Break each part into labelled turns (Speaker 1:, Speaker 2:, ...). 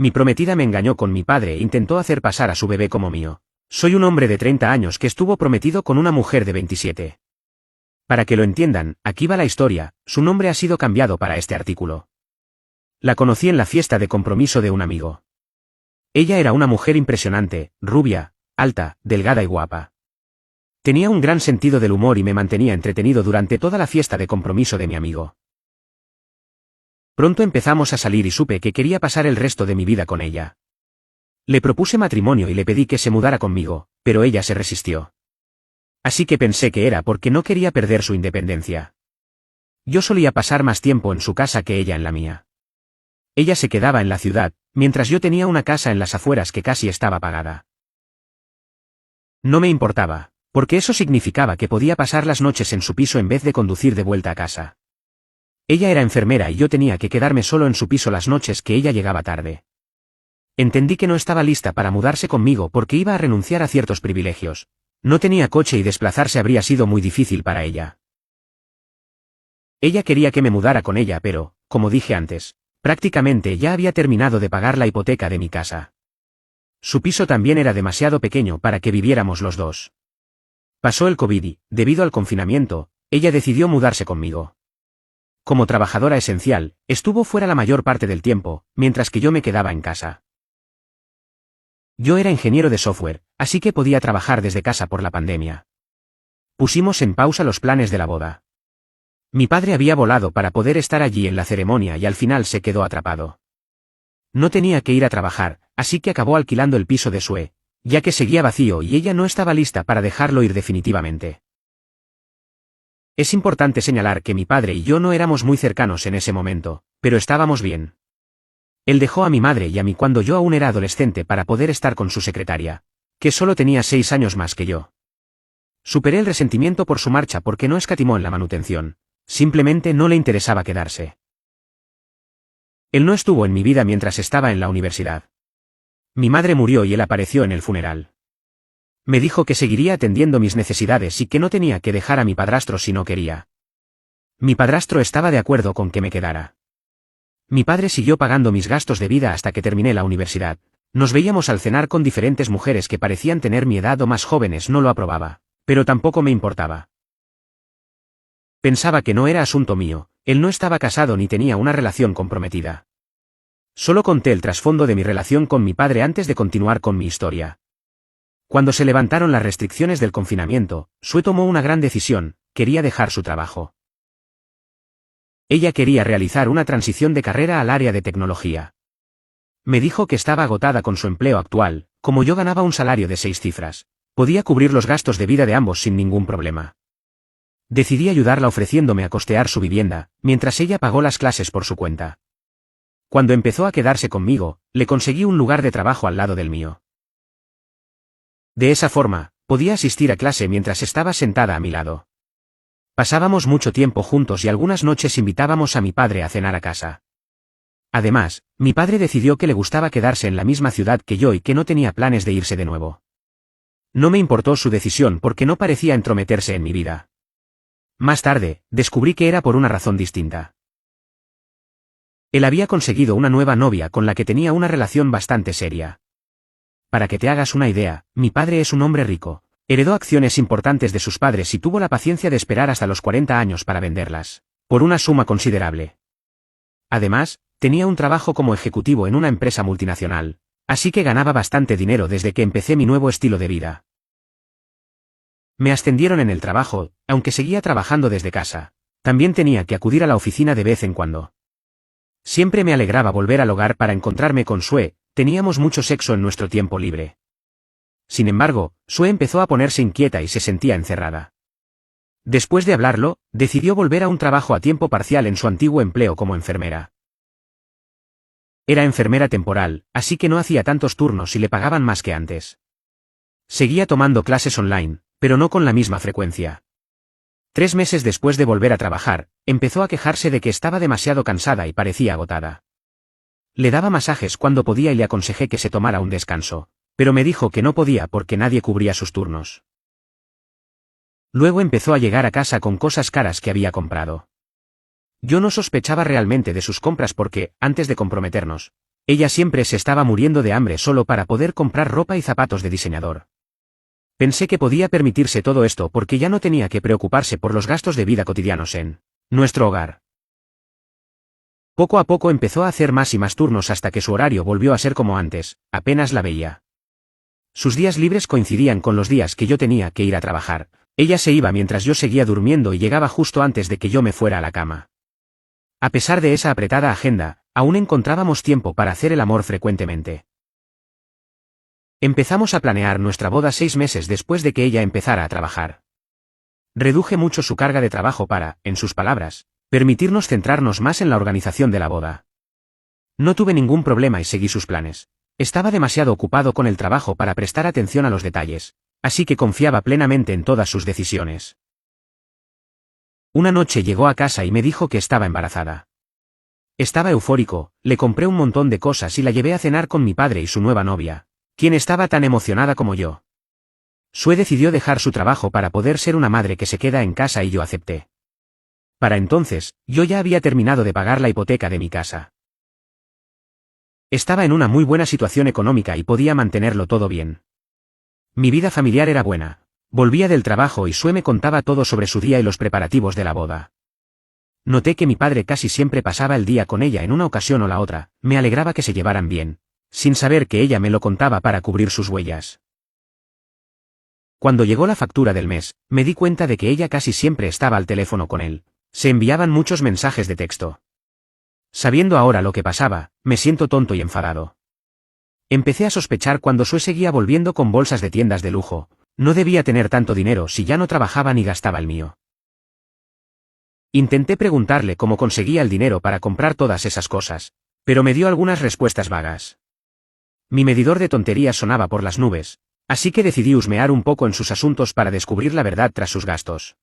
Speaker 1: Mi prometida me engañó con mi padre e intentó hacer pasar a su bebé como mío. Soy un hombre de 30 años que estuvo prometido con una mujer de 27. Para que lo entiendan, aquí va la historia, su nombre ha sido cambiado para este artículo. La conocí en la fiesta de compromiso de un amigo. Ella era una mujer impresionante, rubia, alta, delgada y guapa. Tenía un gran sentido del humor y me mantenía entretenido durante toda la fiesta de compromiso de mi amigo. Pronto empezamos a salir y supe que quería pasar el resto de mi vida con ella. Le propuse matrimonio y le pedí que se mudara conmigo, pero ella se resistió. Así que pensé que era porque no quería perder su independencia. Yo solía pasar más tiempo en su casa que ella en la mía. Ella se quedaba en la ciudad, mientras yo tenía una casa en las afueras que casi estaba pagada. No me importaba, porque eso significaba que podía pasar las noches en su piso en vez de conducir de vuelta a casa. Ella era enfermera y yo tenía que quedarme solo en su piso las noches que ella llegaba tarde. Entendí que no estaba lista para mudarse conmigo porque iba a renunciar a ciertos privilegios. No tenía coche y desplazarse habría sido muy difícil para ella. Ella quería que me mudara con ella, pero, como dije antes, prácticamente ya había terminado de pagar la hipoteca de mi casa. Su piso también era demasiado pequeño para que viviéramos los dos. Pasó el COVID y, debido al confinamiento, ella decidió mudarse conmigo. Como trabajadora esencial, estuvo fuera la mayor parte del tiempo, mientras que yo me quedaba en casa. Yo era ingeniero de software, así que podía trabajar desde casa por la pandemia. Pusimos en pausa los planes de la boda. Mi padre había volado para poder estar allí en la ceremonia y al final se quedó atrapado. No tenía que ir a trabajar, así que acabó alquilando el piso de Sue, ya que seguía vacío y ella no estaba lista para dejarlo ir definitivamente. Es importante señalar que mi padre y yo no éramos muy cercanos en ese momento, pero estábamos bien. Él dejó a mi madre y a mí cuando yo aún era adolescente para poder estar con su secretaria, que solo tenía 6 años más que yo. Superé el resentimiento por su marcha porque no escatimó en la manutención, simplemente no le interesaba quedarse. Él no estuvo en mi vida mientras estaba en la universidad. Mi madre murió y él apareció en el funeral. Me dijo que seguiría atendiendo mis necesidades y que no tenía que dejar a mi padrastro si no quería. Mi padrastro estaba de acuerdo con que me quedara. Mi padre siguió pagando mis gastos de vida hasta que terminé la universidad. Nos veíamos al cenar con diferentes mujeres que parecían tener mi edad o más jóvenes, no lo aprobaba, pero tampoco me importaba. Pensaba que no era asunto mío, él no estaba casado ni tenía una relación comprometida. Solo conté el trasfondo de mi relación con mi padre antes de continuar con mi historia. Cuando se levantaron las restricciones del confinamiento, Sue tomó una gran decisión, quería dejar su trabajo. Ella quería realizar una transición de carrera al área de tecnología. Me dijo que estaba agotada con su empleo actual, como yo ganaba un salario de 6 cifras, podía cubrir los gastos de vida de ambos sin ningún problema. Decidí ayudarla ofreciéndome a costear su vivienda, mientras ella pagó las clases por su cuenta. Cuando empezó a quedarse conmigo, le conseguí un lugar de trabajo al lado del mío. De esa forma, podía asistir a clase mientras estaba sentada a mi lado. Pasábamos mucho tiempo juntos y algunas noches invitábamos a mi padre a cenar a casa. Además, mi padre decidió que le gustaba quedarse en la misma ciudad que yo y que no tenía planes de irse de nuevo. No me importó su decisión porque no parecía entrometerse en mi vida. Más tarde, descubrí que era por una razón distinta. Él había conseguido una nueva novia con la que tenía una relación bastante seria. Para que te hagas una idea, mi padre es un hombre rico. Heredó acciones importantes de sus padres y tuvo la paciencia de esperar hasta los 40 años para venderlas, por una suma considerable. Además, tenía un trabajo como ejecutivo en una empresa multinacional, así que ganaba bastante dinero desde que empecé mi nuevo estilo de vida. Me ascendieron en el trabajo, aunque seguía trabajando desde casa. También tenía que acudir a la oficina de vez en cuando. Siempre me alegraba volver al hogar para encontrarme con Sue, teníamos mucho sexo en nuestro tiempo libre. Sin embargo, Sue empezó a ponerse inquieta y se sentía encerrada. Después de hablarlo, decidió volver a un trabajo a tiempo parcial en su antiguo empleo como enfermera. Era enfermera temporal, así que no hacía tantos turnos y le pagaban más que antes. Seguía tomando clases online, pero no con la misma frecuencia. 3 meses después de volver a trabajar, empezó a quejarse de que estaba demasiado cansada y parecía agotada. Le daba masajes cuando podía y le aconsejé que se tomara un descanso, pero me dijo que no podía porque nadie cubría sus turnos. Luego empezó a llegar a casa con cosas caras que había comprado. Yo no sospechaba realmente de sus compras porque, antes de comprometernos, Ella siempre se estaba muriendo de hambre solo para poder comprar ropa y zapatos de diseñador. Pensé que podía permitirse todo esto porque ya no tenía que preocuparse por los gastos de vida cotidianos en nuestro hogar. Poco a poco empezó a hacer más y más turnos hasta que su horario volvió a ser como antes, apenas la veía. Sus días libres coincidían con los días que yo tenía que ir a trabajar. Ella se iba mientras yo seguía durmiendo y llegaba justo antes de que yo me fuera a la cama. A pesar de esa apretada agenda, aún encontrábamos tiempo para hacer el amor frecuentemente. Empezamos a planear nuestra boda 6 meses después de que ella empezara a trabajar. Reduje mucho su carga de trabajo para, en sus palabras, permitirnos centrarnos más en la organización de la boda. No tuve ningún problema y seguí sus planes. Estaba demasiado ocupado con el trabajo para prestar atención a los detalles, así que confiaba plenamente en todas sus decisiones. Una noche llegó a casa y me dijo que estaba embarazada. Estaba eufórico, le compré un montón de cosas y la llevé a cenar con mi padre y su nueva novia, quien estaba tan emocionada como yo. Sue decidió dejar su trabajo para poder ser una madre que se queda en casa y yo acepté. Para entonces, yo ya había terminado de pagar la hipoteca de mi casa. Estaba en una muy buena situación económica y podía mantenerlo todo bien. Mi vida familiar era buena. Volvía del trabajo y Sue me contaba todo sobre su día y los preparativos de la boda. Noté que mi padre casi siempre pasaba el día con ella en una ocasión o la otra, me alegraba que se llevaran bien, sin saber que ella me lo contaba para cubrir sus huellas. Cuando llegó la factura del mes, me di cuenta de que ella casi siempre estaba al teléfono con él. Se enviaban muchos mensajes de texto. Sabiendo ahora lo que pasaba, me siento tonto y enfadado. Empecé a sospechar cuando Sue seguía volviendo con bolsas de tiendas de lujo. No debía tener tanto dinero si ya no trabajaba ni gastaba el mío. Intenté preguntarle cómo conseguía el dinero para comprar todas esas cosas, pero me dio algunas respuestas vagas. Mi medidor de tonterías sonaba por las nubes, así que decidí husmear un poco en sus asuntos para descubrir la verdad tras sus gastos.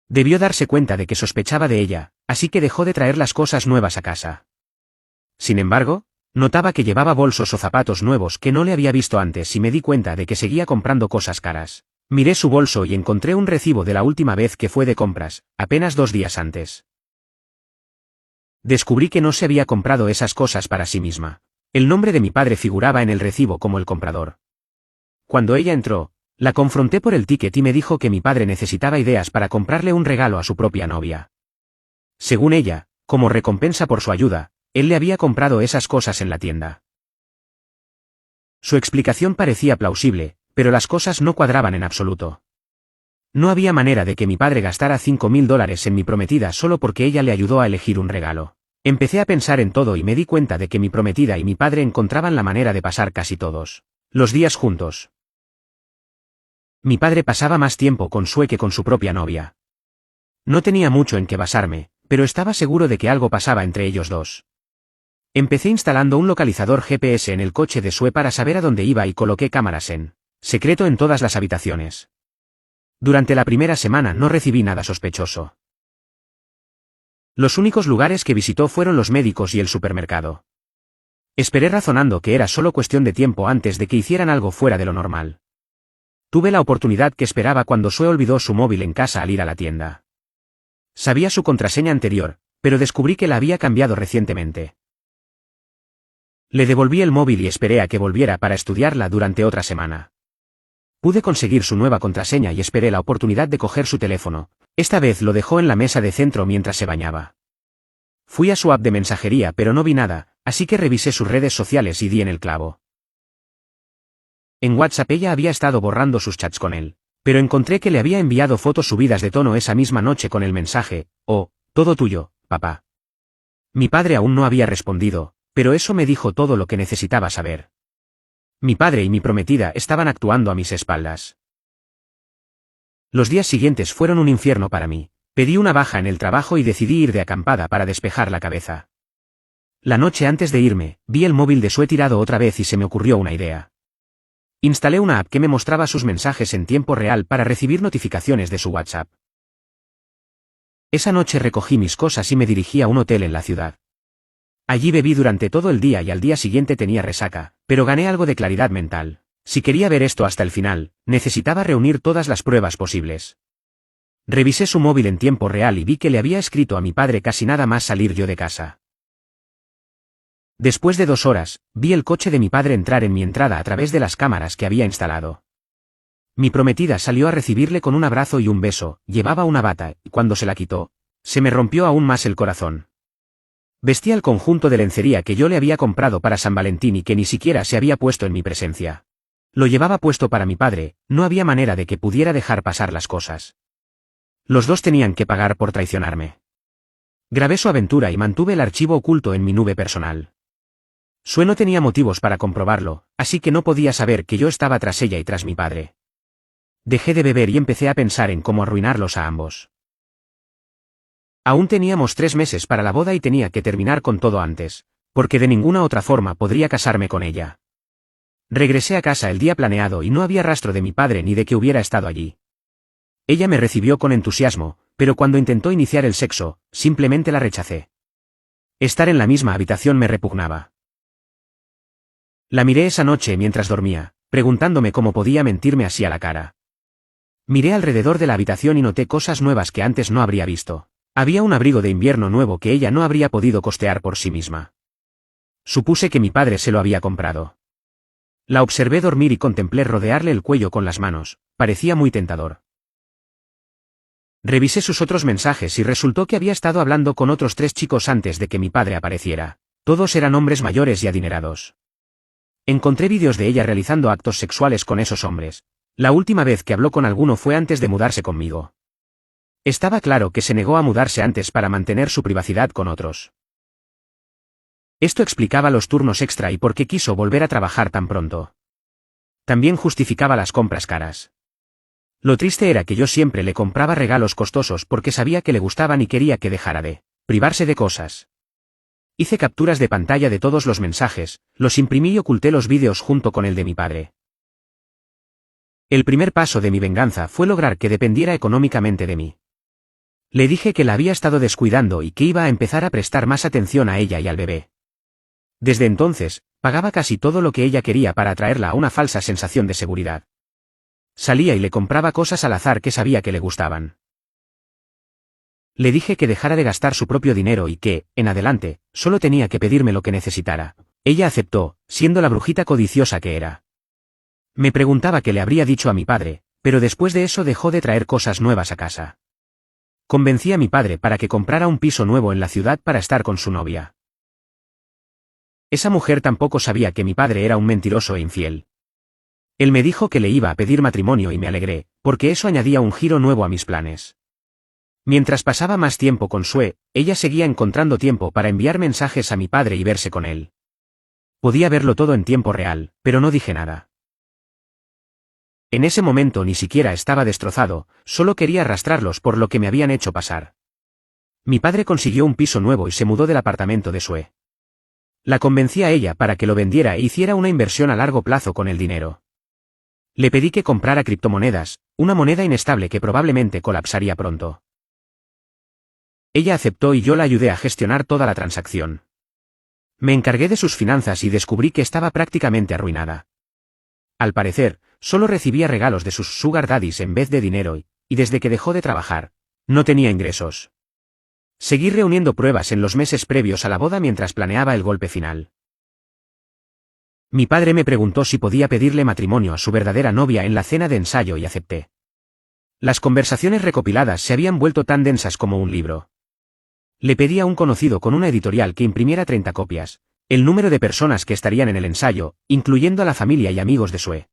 Speaker 1: Debió darse cuenta de que sospechaba de ella, así que dejó de traer las cosas nuevas a casa. Sin embargo, notaba que llevaba bolsos o zapatos nuevos que no le había visto antes y me di cuenta de que seguía comprando cosas caras. Miré su bolso y encontré un recibo de la última vez que fue de compras, apenas 2 días antes. Descubrí que no se había comprado esas cosas para sí misma. El nombre de mi padre figuraba en el recibo como el comprador. Cuando ella entró, la confronté por el ticket y me dijo que mi padre necesitaba ideas para comprarle un regalo a su propia novia. Según ella, como recompensa por su ayuda, él le había comprado esas cosas en la tienda. Su explicación parecía plausible, pero las cosas no cuadraban en absoluto. No había manera de que mi padre gastara $5.000 en mi prometida solo porque ella le ayudó a elegir un regalo. Empecé a pensar en todo y me di cuenta de que mi prometida y mi padre encontraban la manera de pasar casi todos los días juntos. Mi padre pasaba más tiempo con Sue que con su propia novia. No tenía mucho en qué basarme, pero estaba seguro de que algo pasaba entre ellos dos. Empecé instalando un localizador GPS en el coche de Sue para saber a dónde iba y coloqué cámaras en secreto en todas las habitaciones. Durante la primera semana no recibí nada sospechoso. Los únicos lugares que visitó fueron los médicos y el supermercado. Esperé razonando que era solo cuestión de tiempo antes de que hicieran algo fuera de lo normal. Tuve la oportunidad que esperaba cuando Sue olvidó su móvil en casa al ir a la tienda. Sabía su contraseña anterior, pero descubrí que la había cambiado recientemente. Le devolví el móvil y esperé a que volviera para estudiarla durante otra semana. Pude conseguir su nueva contraseña y esperé la oportunidad de coger su teléfono. Esta vez lo dejó en la mesa de centro mientras se bañaba. Fui a su app de mensajería pero no vi nada, así que revisé sus redes sociales y di en el clavo. En WhatsApp ella había estado borrando sus chats con él, pero encontré que le había enviado fotos subidas de tono esa misma noche con el mensaje: «Oh, todo tuyo, papá». Mi padre aún no había respondido, pero eso me dijo todo lo que necesitaba saber. Mi padre y mi prometida estaban actuando a mis espaldas. Los días siguientes fueron un infierno para mí. Pedí una baja en el trabajo y decidí ir de acampada para despejar la cabeza. La noche antes de irme, vi el móvil de Sue tirado otra vez y se me ocurrió una idea. Instalé una app que me mostraba sus mensajes en tiempo real para recibir notificaciones de su WhatsApp. Esa noche recogí mis cosas y me dirigí a un hotel en la ciudad. Allí bebí durante todo el día y al día siguiente tenía resaca, pero gané algo de claridad mental. Si quería ver esto hasta el final, necesitaba reunir todas las pruebas posibles. Revisé su móvil en tiempo real y vi que le había escrito a mi padre casi nada más salir yo de casa. Después de 2 horas, vi el coche de mi padre entrar en mi entrada a través de las cámaras que había instalado. Mi prometida salió a recibirle con un abrazo y un beso, llevaba una bata, y cuando se la quitó, se me rompió aún más el corazón. Vestía el conjunto de lencería que yo le había comprado para San Valentín y que ni siquiera se había puesto en mi presencia. Lo llevaba puesto para mi padre, no había manera de que pudiera dejar pasar las cosas. Los dos tenían que pagar por traicionarme. Grabé su aventura y mantuve el archivo oculto en mi nube personal. Sue no tenía motivos para comprobarlo, así que no podía saber que yo estaba tras ella y tras mi padre. Dejé de beber y empecé a pensar en cómo arruinarlos a ambos. Aún teníamos 3 meses para la boda y tenía que terminar con todo antes, porque de ninguna otra forma podría casarme con ella. Regresé a casa el día planeado y no había rastro de mi padre ni de que hubiera estado allí. Ella me recibió con entusiasmo, pero cuando intentó iniciar el sexo, simplemente la rechacé. Estar en la misma habitación me repugnaba. La miré esa noche mientras dormía, preguntándome cómo podía mentirme así a la cara. Miré alrededor de la habitación y noté cosas nuevas que antes no habría visto. Había un abrigo de invierno nuevo que ella no habría podido costear por sí misma. Supuse que mi padre se lo había comprado. La observé dormir y contemplé rodearle el cuello con las manos, parecía muy tentador. Revisé sus otros mensajes y resultó que había estado hablando con otros 3 chicos antes de que mi padre apareciera. Todos eran hombres mayores y adinerados. Encontré vídeos de ella realizando actos sexuales con esos hombres. La última vez que habló con alguno fue antes de mudarse conmigo. Estaba claro que se negó a mudarse antes para mantener su privacidad con otros. Esto explicaba los turnos extra y por qué quiso volver a trabajar tan pronto. También justificaba las compras caras. Lo triste era que yo siempre le compraba regalos costosos porque sabía que le gustaban y quería que dejara de privarse de cosas. Hice capturas de pantalla de todos los mensajes, los imprimí y oculté los vídeos junto con el de mi padre. El primer paso de mi venganza fue lograr que dependiera económicamente de mí. Le dije que la había estado descuidando y que iba a empezar a prestar más atención a ella y al bebé. Desde entonces, pagaba casi todo lo que ella quería para atraerla a una falsa sensación de seguridad. Salía y le compraba cosas al azar que sabía que le gustaban. Le dije que dejara de gastar su propio dinero y que, en adelante, solo tenía que pedirme lo que necesitara. Ella aceptó, siendo la brujita codiciosa que era. Me preguntaba qué le habría dicho a mi padre, pero después de eso dejó de traer cosas nuevas a casa. Convencí a mi padre para que comprara un piso nuevo en la ciudad para estar con su novia. Esa mujer tampoco sabía que mi padre era un mentiroso e infiel. Él me dijo que le iba a pedir matrimonio y me alegré, porque eso añadía un giro nuevo a mis planes. Mientras pasaba más tiempo con Sue, ella seguía encontrando tiempo para enviar mensajes a mi padre y verse con él. Podía verlo todo en tiempo real, pero no dije nada. En ese momento ni siquiera estaba destrozado, solo quería arrastrarlos por lo que me habían hecho pasar. Mi padre consiguió un piso nuevo y se mudó del apartamento de Sue. La convencí a ella para que lo vendiera e hiciera una inversión a largo plazo con el dinero. Le pedí que comprara criptomonedas, una moneda inestable que probablemente colapsaría pronto. Ella aceptó y yo la ayudé a gestionar toda la transacción. Me encargué de sus finanzas y descubrí que estaba prácticamente arruinada. Al parecer, solo recibía regalos de sus sugar daddies en vez de dinero y desde que dejó de trabajar, no tenía ingresos. Seguí reuniendo pruebas en los meses previos a la boda mientras planeaba el golpe final. Mi padre me preguntó si podía pedirle matrimonio a su verdadera novia en la cena de ensayo y acepté. Las conversaciones recopiladas se habían vuelto tan densas como un libro. Le pedí a un conocido con una editorial que imprimiera 30 copias, el número de personas que estarían en el ensayo, incluyendo a la familia y amigos de Sue.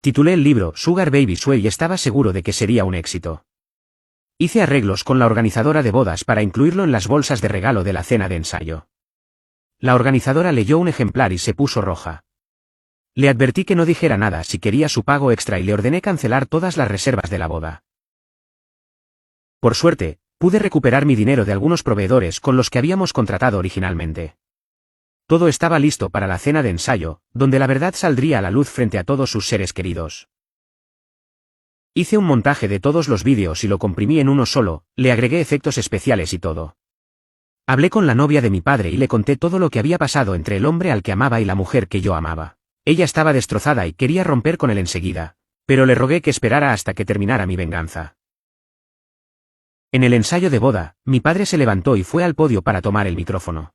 Speaker 1: Titulé el libro Sugar Baby Sue y estaba seguro de que sería un éxito. Hice arreglos con la organizadora de bodas para incluirlo en las bolsas de regalo de la cena de ensayo. La organizadora leyó un ejemplar y se puso roja. Le advertí que no dijera nada si quería su pago extra y le ordené cancelar todas las reservas de la boda. Por suerte, pude recuperar mi dinero de algunos proveedores con los que habíamos contratado originalmente. Todo estaba listo para la cena de ensayo, donde la verdad saldría a la luz frente a todos sus seres queridos. Hice un montaje de todos los vídeos y lo comprimí en uno solo, le agregué efectos especiales y todo. Hablé con la novia de mi padre y le conté todo lo que había pasado entre el hombre al que amaba y la mujer que yo amaba. Ella estaba destrozada y quería romper con él enseguida, pero le rogué que esperara hasta que terminara mi venganza. En el ensayo de boda, mi padre se levantó y fue al podio para tomar el micrófono.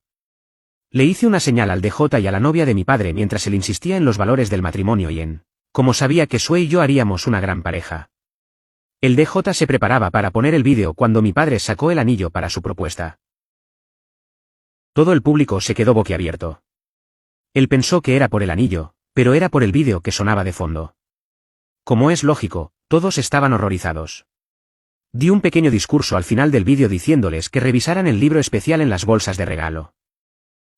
Speaker 1: Le hice una señal al DJ y a la novia de mi padre mientras él insistía en los valores del matrimonio y en cómo sabía que Sue y yo haríamos una gran pareja. El DJ se preparaba para poner el vídeo cuando mi padre sacó el anillo para su propuesta. Todo el público se quedó boquiabierto. Él pensó que era por el anillo, pero era por el vídeo que sonaba de fondo. Como es lógico, todos estaban horrorizados. Di un pequeño discurso al final del vídeo diciéndoles que revisaran el libro especial en las bolsas de regalo.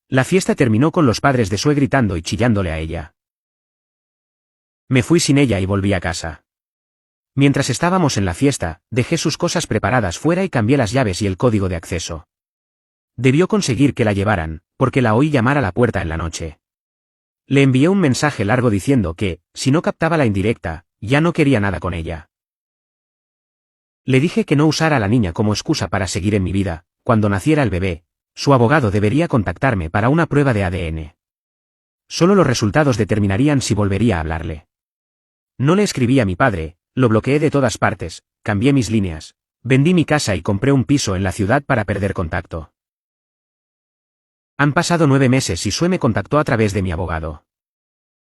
Speaker 1: La fiesta terminó con los padres de Sue gritando y chillándole a ella. Me fui sin ella y volví a casa. Mientras estábamos en la fiesta, dejé sus cosas preparadas fuera y cambié las llaves y el código de acceso. Debió conseguir que la llevaran, porque la oí llamar a la puerta en la noche. Le envié un mensaje largo diciendo que, si no captaba la indirecta, ya no quería nada con ella. Le dije que no usara a la niña como excusa para seguir en mi vida. Cuando naciera el bebé, su abogado debería contactarme para una prueba de ADN. Solo los resultados determinarían si volvería a hablarle. No le escribí a mi padre, lo bloqueé de todas partes, cambié mis líneas, vendí mi casa y compré un piso en la ciudad para perder contacto. Han pasado 9 meses y Sue me contactó a través de mi abogado.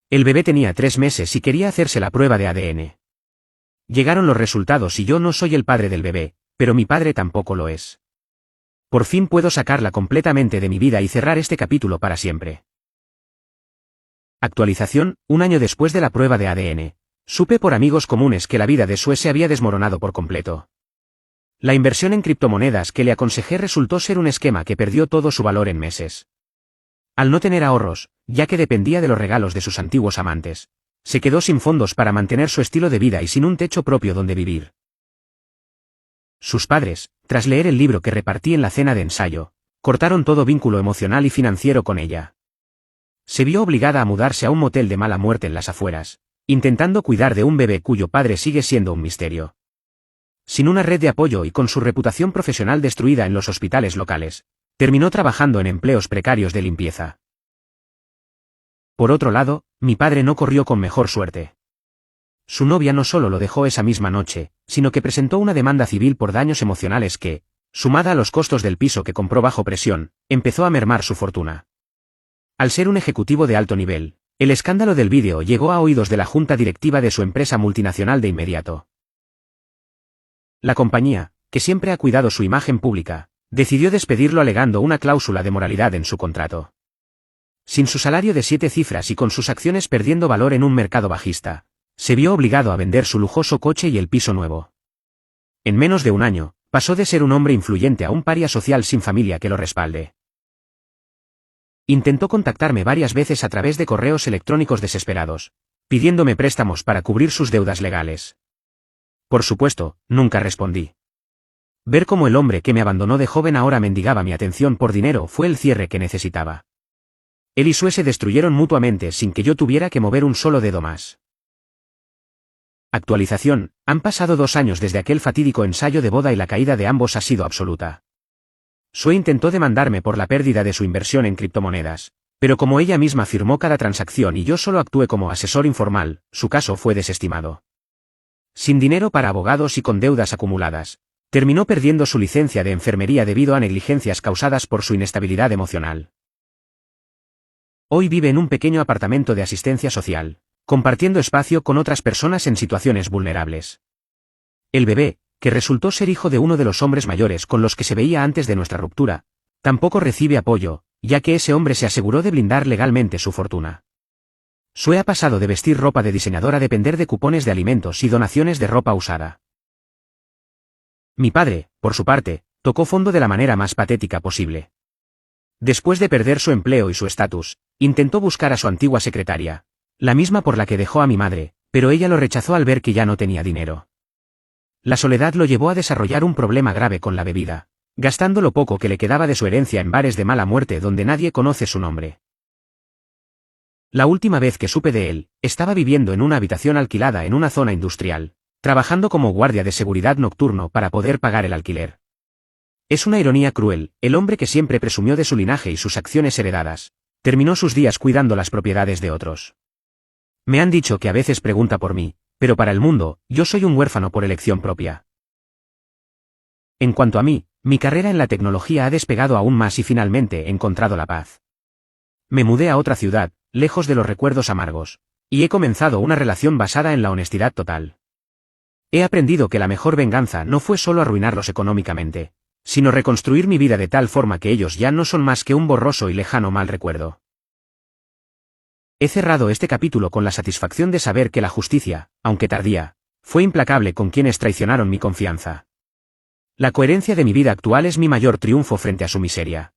Speaker 1: El bebé tenía 3 meses y quería hacerse la prueba de ADN. Llegaron los resultados y yo no soy el padre del bebé, pero mi padre tampoco lo es. Por fin puedo sacarla completamente de mi vida y cerrar este capítulo para siempre. Actualización: 1 año después de la prueba de ADN, supe por amigos comunes que la vida de Sue se había desmoronado por completo. La inversión en criptomonedas que le aconsejé resultó ser un esquema que perdió todo su valor en meses. Al no tener ahorros, ya que dependía de los regalos de sus antiguos amantes, se quedó sin fondos para mantener su estilo de vida y sin un techo propio donde vivir. Sus padres, tras leer el libro que repartí en la cena de ensayo, cortaron todo vínculo emocional y financiero con ella. Se vio obligada a mudarse a un motel de mala muerte en las afueras, intentando cuidar de un bebé cuyo padre sigue siendo un misterio. Sin una red de apoyo y con su reputación profesional destruida en los hospitales locales, terminó trabajando en empleos precarios de limpieza. Por otro lado, mi padre no corrió con mejor suerte. Su novia no solo lo dejó esa misma noche, sino que presentó una demanda civil por daños emocionales que, sumada a los costos del piso que compró bajo presión, empezó a mermar su fortuna. Al ser un ejecutivo de alto nivel, el escándalo del vídeo llegó a oídos de la junta directiva de su empresa multinacional de inmediato. La compañía, que siempre ha cuidado su imagen pública, decidió despedirlo alegando una cláusula de moralidad en su contrato. Sin su salario de 7 cifras y con sus acciones perdiendo valor en un mercado bajista, se vio obligado a vender su lujoso coche y el piso nuevo. En menos de un año, pasó de ser un hombre influyente a un paria social sin familia que lo respalde. Intentó contactarme varias veces a través de correos electrónicos desesperados, pidiéndome préstamos para cubrir sus deudas legales. Por supuesto, nunca respondí. Ver cómo el hombre que me abandonó de joven ahora mendigaba mi atención por dinero fue el cierre que necesitaba. Él y Sue se destruyeron mutuamente sin que yo tuviera que mover un solo dedo más. Actualización: han pasado 2 años desde aquel fatídico ensayo de boda y la caída de ambos ha sido absoluta. Sue intentó demandarme por la pérdida de su inversión en criptomonedas, pero como ella misma firmó cada transacción y yo solo actué como asesor informal, su caso fue desestimado. Sin dinero para abogados y con deudas acumuladas, terminó perdiendo su licencia de enfermería debido a negligencias causadas por su inestabilidad emocional. Hoy vive en un pequeño apartamento de asistencia social, compartiendo espacio con otras personas en situaciones vulnerables. El bebé, que resultó ser hijo de uno de los hombres mayores con los que se veía antes de nuestra ruptura, tampoco recibe apoyo, ya que ese hombre se aseguró de blindar legalmente su fortuna. Sue ha pasado de vestir ropa de diseñador a depender de cupones de alimentos y donaciones de ropa usada. Mi padre, por su parte, tocó fondo de la manera más patética posible. Después de perder su empleo y su estatus, intentó buscar a su antigua secretaria, la misma por la que dejó a mi madre, pero ella lo rechazó al ver que ya no tenía dinero. La soledad lo llevó a desarrollar un problema grave con la bebida, gastando lo poco que le quedaba de su herencia en bares de mala muerte donde nadie conoce su nombre. La última vez que supe de él, estaba viviendo en una habitación alquilada en una zona industrial, trabajando como guardia de seguridad nocturno para poder pagar el alquiler. Es una ironía cruel, el hombre que siempre presumió de su linaje y sus acciones heredadas, terminó sus días cuidando las propiedades de otros. Me han dicho que a veces pregunta por mí, pero para el mundo, yo soy un huérfano por elección propia. En cuanto a mí, mi carrera en la tecnología ha despegado aún más y finalmente he encontrado la paz. Me mudé a otra ciudad, lejos de los recuerdos amargos, y he comenzado una relación basada en la honestidad total. He aprendido que la mejor venganza no fue solo arruinarlos económicamente, sino reconstruir mi vida de tal forma que ellos ya no son más que un borroso y lejano mal recuerdo. He cerrado este capítulo con la satisfacción de saber que la justicia, aunque tardía, fue implacable con quienes traicionaron mi confianza. La coherencia de mi vida actual es mi mayor triunfo frente a su miseria.